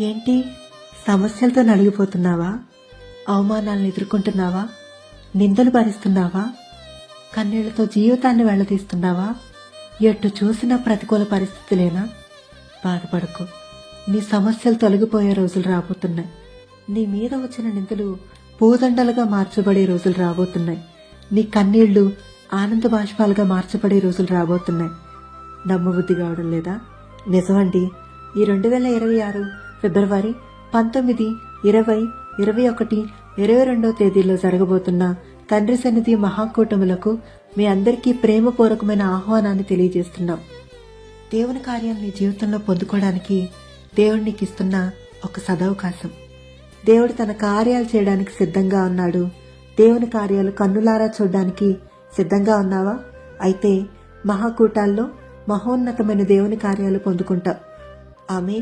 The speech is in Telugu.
ఏంటి, సమస్యలతో నలిగిపోతున్నావా? అవమానాలను ఎదుర్కొంటున్నావా? నిందలు భరిస్తున్నావా? కన్నీళ్లతో జీవితాన్ని వెళ్లదీస్తున్నావా? ఎటు చూసినా ప్రతికూల పరిస్థితులేనా? బాధపడకు, నీ సమస్యలు తొలగిపోయే రోజులు రాబోతున్నాయి. నీ మీద వచ్చిన నిందలు పూదండలుగా మార్చబడే రోజులు రాబోతున్నాయి. నీ కన్నీళ్లు ఆనంద బాష్పాలుగా మార్చబడే రోజులు రాబోతున్నాయి. నమ్మబుద్ధి కావడం లేదా? నిజమండి, ఈ 2026 ఫిబ్రవరి 19, 20, 21, 22 తేదీల్లో జరగబోతున్న తండ్రి సన్నిధి మహాకూటములకు మీ అందరికీ ప్రేమపూర్వకమైన ఆహ్వానాన్ని తెలియజేస్తున్నాం. దేవుని కార్యాలు నీ జీవితంలో పొందుకోవడానికి దేవుడు నీకు ఇస్తున్న ఒక సదవకాశం. దేవుడు తన కార్యాలు చేయడానికి సిద్ధంగా ఉన్నాడు. దేవుని కార్యాలు కన్నులారా చూడడానికి సిద్ధంగా ఉన్నావా? అయితే మహాకూటాల్లో మహోన్నతమైన దేవుని కార్యాలు పొందుకుంటావు. ఆమె